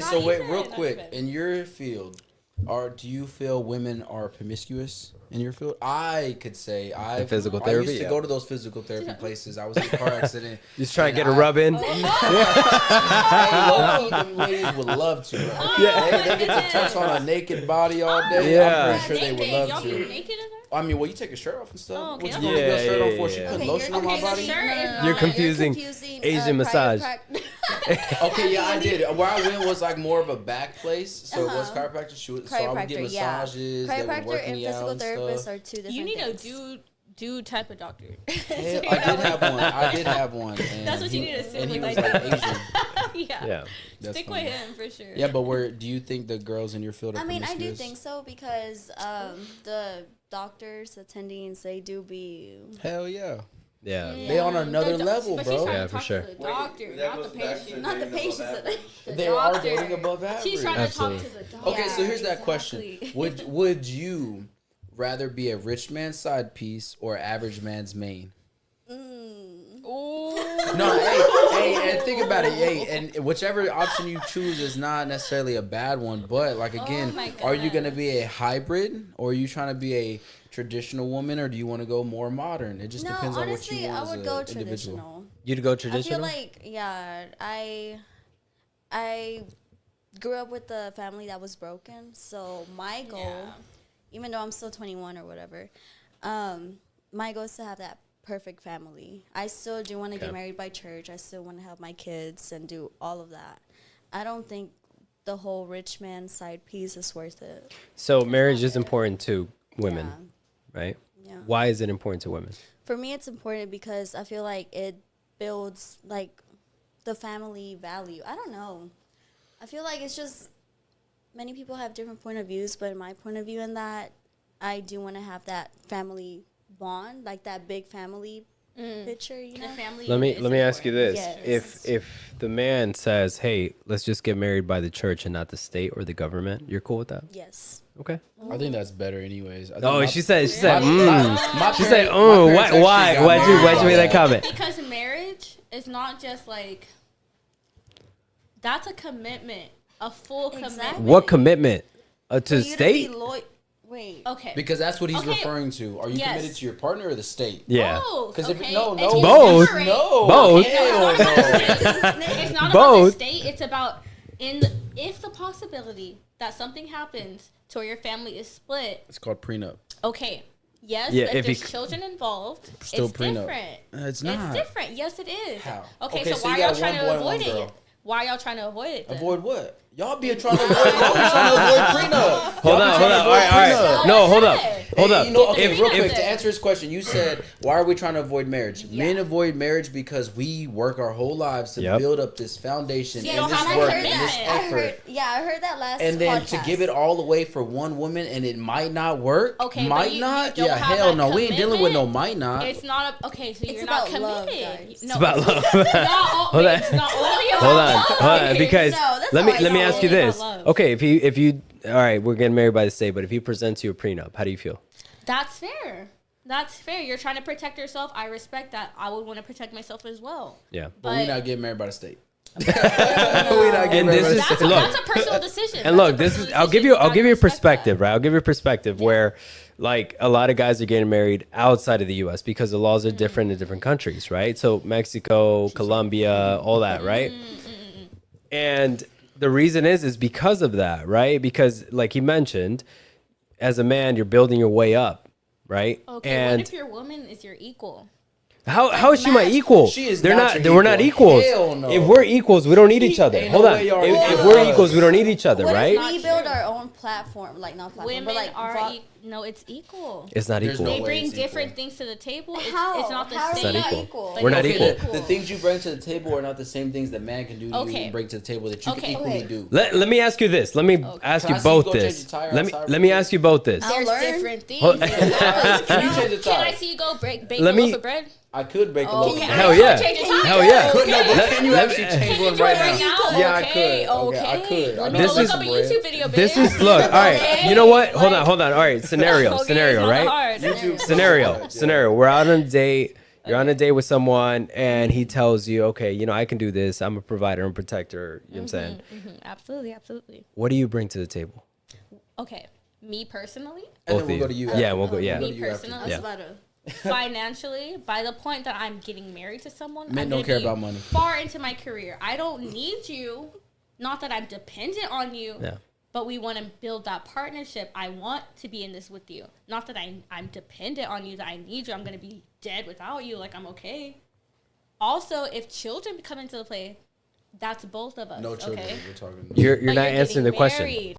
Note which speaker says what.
Speaker 1: So wait, real quick, in your field, do you feel women are promiscuous in your field? I could say I
Speaker 2: physical
Speaker 1: I
Speaker 2: therapy,
Speaker 1: used to go to those physical therapy places. I was in a car accident.
Speaker 2: Just trying to
Speaker 1: and
Speaker 2: get a rub in.
Speaker 1: Hey, low-key, them ladies would love to. Bro. They get to touch on a naked body all day.
Speaker 2: Yeah.
Speaker 1: I'm pretty sure they would love
Speaker 3: Y'all be
Speaker 1: to.
Speaker 3: naked in there?
Speaker 1: I mean, well, you take your shirt off and stuff.
Speaker 3: Oh, okay.
Speaker 1: What you put
Speaker 2: Yeah,
Speaker 1: your shirt on for?
Speaker 2: yeah,
Speaker 1: She
Speaker 2: yeah.
Speaker 1: put lotion on my body.
Speaker 2: You're confusing Asian massage.
Speaker 1: Okay, yeah, I did. Where I went was like more of a back place, so it was chiropractor. So I would get massages. They would
Speaker 4: Chiropractor
Speaker 1: work
Speaker 4: and
Speaker 1: me out
Speaker 4: physical
Speaker 1: and
Speaker 4: therapists
Speaker 1: stuff.
Speaker 4: are two different
Speaker 3: You need a
Speaker 4: things.
Speaker 3: dude type of doctor.
Speaker 1: Hell, I did have one. And
Speaker 3: That's what you need to sit
Speaker 1: And he
Speaker 3: with,
Speaker 1: was
Speaker 3: I
Speaker 1: like
Speaker 3: think.
Speaker 1: Asian.
Speaker 3: Yeah.
Speaker 2: Yeah.
Speaker 1: That's
Speaker 3: Stick
Speaker 1: funny.
Speaker 3: with him for sure.
Speaker 1: Yeah, but do you think the girls in your field are
Speaker 4: I mean, I do
Speaker 1: promiscuous?
Speaker 4: think so because the doctors, attendings, they do be.
Speaker 1: Hell yeah.
Speaker 2: Yeah.
Speaker 1: They on another level,
Speaker 3: but
Speaker 1: bro.
Speaker 3: She's trying
Speaker 2: Yeah,
Speaker 3: to
Speaker 2: for
Speaker 3: talk
Speaker 2: sure.
Speaker 3: to the doctor, not the patient.
Speaker 4: Not the patients.
Speaker 1: They are dating above average.
Speaker 3: She's trying
Speaker 2: Absolutely.
Speaker 3: to talk to the doctor.
Speaker 1: Okay, so here's that
Speaker 3: exactly.
Speaker 1: question: Would you rather be a rich man's side piece or average man's main?
Speaker 3: Ooh.
Speaker 1: No, hey, and think about it. Hey, and whichever option you choose is not necessarily a bad one, but like again,
Speaker 3: my
Speaker 1: are you gonna
Speaker 3: gosh.
Speaker 1: be a hybrid or are you trying to be a traditional woman or do you want to go more modern? It just
Speaker 4: No,
Speaker 1: depends on what
Speaker 4: honestly,
Speaker 1: you want
Speaker 4: I would
Speaker 1: as
Speaker 4: go
Speaker 1: an individual.
Speaker 4: traditional.
Speaker 2: You'd go
Speaker 4: I feel
Speaker 2: traditional?
Speaker 4: like, yeah, I grew up with a family that was broken, so my goal,
Speaker 3: Yeah.
Speaker 4: even though I'm still 21 or whatever, my goal is to have that perfect family. I still do want to
Speaker 2: Okay.
Speaker 4: get married by church. I still want to have my kids and do all of that. I don't think the whole rich man side piece is worth it.
Speaker 2: So marriage is important to women, right?
Speaker 4: Yeah.
Speaker 2: Why is it important to women?
Speaker 4: For me, it's important because I feel like it builds like the family value. I don't know. I feel like it's just many people have different point of views, but my point of view in that, I do want to have that family bond, like that big family picture, you know?
Speaker 3: The family
Speaker 2: Let me
Speaker 3: is
Speaker 2: ask you this:
Speaker 4: Yes.
Speaker 2: if the man says, "Hey, let's just get married by the church and not the state or the government," you're cool with that?
Speaker 4: Yes.
Speaker 2: Okay.
Speaker 1: I think that's better, anyways. I think
Speaker 2: Oh,
Speaker 1: my-
Speaker 2: she said,
Speaker 1: my
Speaker 2: she said,
Speaker 1: parents-
Speaker 2: oh,
Speaker 1: my parents
Speaker 2: why,
Speaker 1: actually got
Speaker 2: why'd you
Speaker 1: married
Speaker 2: make
Speaker 1: by
Speaker 2: that comment?
Speaker 3: Because marriage is not just like, that's a commitment, a full commitment.
Speaker 2: What commitment to
Speaker 4: For
Speaker 2: the
Speaker 4: you to
Speaker 2: state?
Speaker 4: be Wait.
Speaker 3: Okay.
Speaker 1: Because that's what he's
Speaker 3: Okay.
Speaker 1: referring to. Are you
Speaker 3: Yes.
Speaker 1: committed to your partner or the state?
Speaker 2: Yeah.
Speaker 3: Both.
Speaker 1: Because
Speaker 3: okay?
Speaker 1: no,
Speaker 3: And
Speaker 1: no,
Speaker 3: to
Speaker 2: Both.
Speaker 3: separate-
Speaker 1: no,
Speaker 2: Both.
Speaker 1: hell no.
Speaker 3: It's not about
Speaker 2: Both.
Speaker 3: the state. It's about if the possibility that something happens to where your family is split.
Speaker 1: It's called prenup.
Speaker 3: Okay. Yes,
Speaker 2: Yeah,
Speaker 3: if
Speaker 2: if
Speaker 3: there's
Speaker 2: you-
Speaker 3: children involved,
Speaker 1: Still
Speaker 3: it's
Speaker 1: prenup.
Speaker 3: different.
Speaker 1: It's not.
Speaker 3: It's different. Yes, it is.
Speaker 1: How?
Speaker 3: Okay,
Speaker 1: Okay,
Speaker 3: so
Speaker 1: so
Speaker 3: why
Speaker 1: you
Speaker 3: are y'all
Speaker 1: got
Speaker 3: trying
Speaker 1: one
Speaker 3: to
Speaker 1: boy and
Speaker 3: avoid
Speaker 1: one
Speaker 3: it?
Speaker 1: girl.
Speaker 3: Why are y'all trying to avoid it then?
Speaker 1: Avoid what? Y'all be trying to avoid. Y'all be trying to avoid prenup.
Speaker 2: Hold on, hold on. All right. No, hold up. Hold
Speaker 1: Hey,
Speaker 2: up.
Speaker 1: you know, okay,
Speaker 3: If-
Speaker 1: real quick
Speaker 3: if-
Speaker 1: to answer his question, you said, "Why are we trying to avoid marriage?"
Speaker 3: Yeah.
Speaker 1: Men avoid marriage because we work our whole lives to
Speaker 2: Yep.
Speaker 1: build up this foundation
Speaker 3: Yeah,
Speaker 1: and
Speaker 3: and
Speaker 1: this
Speaker 3: I
Speaker 1: work
Speaker 3: heard
Speaker 1: and this
Speaker 3: that.
Speaker 4: I
Speaker 1: effort,
Speaker 4: heard that last
Speaker 1: and then to
Speaker 4: podcast.
Speaker 1: give it all away for one woman and it might not work.
Speaker 3: Okay, but
Speaker 1: might
Speaker 3: you
Speaker 1: not.
Speaker 3: don't
Speaker 1: Yeah,
Speaker 3: have
Speaker 1: hell
Speaker 3: that
Speaker 1: no. We ain't dealing with no
Speaker 3: commitment.
Speaker 1: might not.
Speaker 3: It's not a, okay. So
Speaker 4: It's
Speaker 3: you're not
Speaker 4: about love,
Speaker 3: committed.
Speaker 4: guys.
Speaker 3: No,
Speaker 2: It's about love.
Speaker 3: Hold
Speaker 2: on.
Speaker 3: It's not only about
Speaker 2: Hold on,
Speaker 3: love.
Speaker 2: hold on, because
Speaker 4: No, that's
Speaker 2: let me
Speaker 4: not
Speaker 2: let me
Speaker 4: right.
Speaker 2: ask you
Speaker 3: It's only
Speaker 2: this.
Speaker 3: about love.
Speaker 2: Okay, if you all right, we're getting married by the state, but if he presents you a prenup, how do you feel?
Speaker 3: That's fair. That's fair. You're trying to protect yourself. I respect that. I would want to protect myself as well.
Speaker 2: Yeah.
Speaker 1: but we
Speaker 3: But
Speaker 1: not getting married by the state. we not getting
Speaker 2: And
Speaker 1: married
Speaker 2: this
Speaker 1: by the
Speaker 2: is-
Speaker 1: state.
Speaker 2: look.
Speaker 3: that's a personal decision.
Speaker 2: And look,
Speaker 3: That's a
Speaker 2: this is
Speaker 3: personal
Speaker 2: I'll give
Speaker 3: decision.
Speaker 2: you a
Speaker 3: gotta respect
Speaker 2: perspective,
Speaker 3: that.
Speaker 2: right? I'll give you a perspective where like a lot of guys are getting married outside of the US because the laws are different in different countries, right? So Mexico, Colombia, all that, right? And the reason is because of that, right? Because like he mentioned, as a man, you're building your way up, right?
Speaker 3: Okay,
Speaker 2: and
Speaker 3: what if your woman is your equal?
Speaker 2: how is she my equal?
Speaker 1: She is
Speaker 2: They're
Speaker 1: not
Speaker 2: not.
Speaker 1: your
Speaker 2: We're not
Speaker 1: equal.
Speaker 2: equals.
Speaker 1: Hell no.
Speaker 2: If we're equals, we don't need each other.
Speaker 1: Ain't
Speaker 2: Hold
Speaker 1: no
Speaker 2: on.
Speaker 1: way y'all
Speaker 2: If
Speaker 1: are
Speaker 2: we're
Speaker 1: equals.
Speaker 2: equals, we don't need each other,
Speaker 4: What
Speaker 2: right?
Speaker 4: if we
Speaker 3: Not
Speaker 4: build
Speaker 3: true.
Speaker 4: our own platform, like not platform,
Speaker 3: Women
Speaker 4: but like
Speaker 3: are no, it's equal.
Speaker 2: It's not
Speaker 1: There's
Speaker 2: equal.
Speaker 1: no
Speaker 3: They
Speaker 1: way
Speaker 3: bring
Speaker 1: it's equal.
Speaker 3: different things to the table. It's,
Speaker 4: How?
Speaker 3: it's not the
Speaker 4: How are
Speaker 3: same.
Speaker 4: we
Speaker 2: not
Speaker 4: not
Speaker 2: equal.
Speaker 4: equal?
Speaker 2: We're not
Speaker 1: Okay,
Speaker 2: equal.
Speaker 1: the things you bring to the table are not the same things that man can do to you
Speaker 3: Okay.
Speaker 1: and bring to the table that you
Speaker 3: Okay.
Speaker 1: can equally
Speaker 4: Okay.
Speaker 1: do.
Speaker 2: Let me ask you this. Let me ask
Speaker 1: Can
Speaker 2: you
Speaker 1: I see you
Speaker 2: both
Speaker 1: go change
Speaker 2: this.
Speaker 1: the tire
Speaker 2: Let me
Speaker 1: outside
Speaker 2: let
Speaker 1: real
Speaker 2: me
Speaker 1: quick?
Speaker 2: ask you both this.
Speaker 4: I'll
Speaker 3: There's
Speaker 4: learn.
Speaker 3: different things.
Speaker 2: Hold-
Speaker 1: Can you change the
Speaker 3: Can I
Speaker 1: tire?
Speaker 3: see you go bake
Speaker 2: Let
Speaker 3: a
Speaker 2: me-
Speaker 3: loaf of bread?
Speaker 1: I could bake a
Speaker 4: Oh,
Speaker 1: loaf.
Speaker 4: okay.
Speaker 1: of
Speaker 2: Hell
Speaker 1: bread.
Speaker 2: yeah.
Speaker 3: Change the tire?
Speaker 2: Hell yeah.
Speaker 1: Could no, but
Speaker 2: Let-
Speaker 1: can you
Speaker 2: let-
Speaker 1: actually change
Speaker 3: Can you
Speaker 1: one
Speaker 3: do
Speaker 1: right
Speaker 3: it right
Speaker 1: now?
Speaker 3: now?
Speaker 1: Yeah, I
Speaker 3: Okay,
Speaker 1: could. Okay, I
Speaker 3: okay.
Speaker 1: could.
Speaker 3: Let me
Speaker 2: This
Speaker 3: go
Speaker 2: is-
Speaker 3: look up a YouTube video,
Speaker 2: This
Speaker 3: babe.
Speaker 2: is look. All right.
Speaker 3: Okay,
Speaker 2: You know what? Hold on.
Speaker 3: like-
Speaker 2: Hold on. All right. Scenario.
Speaker 3: Okay,
Speaker 2: Scenario.
Speaker 3: it's not
Speaker 2: Right.
Speaker 3: hard.
Speaker 1: YouTube-
Speaker 2: Scenario.
Speaker 1: Yeah.
Speaker 2: Scenario. We're out on a date. You're on a date with someone and he tells you, okay, you know, I can do this. I'm a provider and protector. You know what I'm saying?
Speaker 3: Absolutely, absolutely.
Speaker 2: What do you bring to the table?
Speaker 3: Okay, me personally,
Speaker 1: And
Speaker 2: Both
Speaker 1: then we'll
Speaker 2: of
Speaker 1: go to
Speaker 2: you.
Speaker 1: you.
Speaker 2: Yeah, we'll go. Yeah.
Speaker 1: We'll go
Speaker 3: me
Speaker 1: to you after.
Speaker 3: personally,
Speaker 2: Yeah.
Speaker 4: That's about it.
Speaker 3: financially, by the point that I'm getting married to someone,
Speaker 1: Men
Speaker 3: I'm
Speaker 1: don't
Speaker 3: gonna
Speaker 1: care
Speaker 3: be
Speaker 1: about money.
Speaker 3: Far into my career, I don't need you. Not that I'm dependent on you.
Speaker 2: Yeah.
Speaker 3: But we want to build that partnership. I want to be in this with you. Not that I'm dependent on you, that I need you. I'm going to be dead without you. Like, I'm okay. Also, if children come into the play, that's both of us.
Speaker 1: No children.
Speaker 3: Okay?
Speaker 1: We're talking.
Speaker 2: You're
Speaker 3: But
Speaker 2: not answering the
Speaker 3: getting
Speaker 2: question.
Speaker 3: married.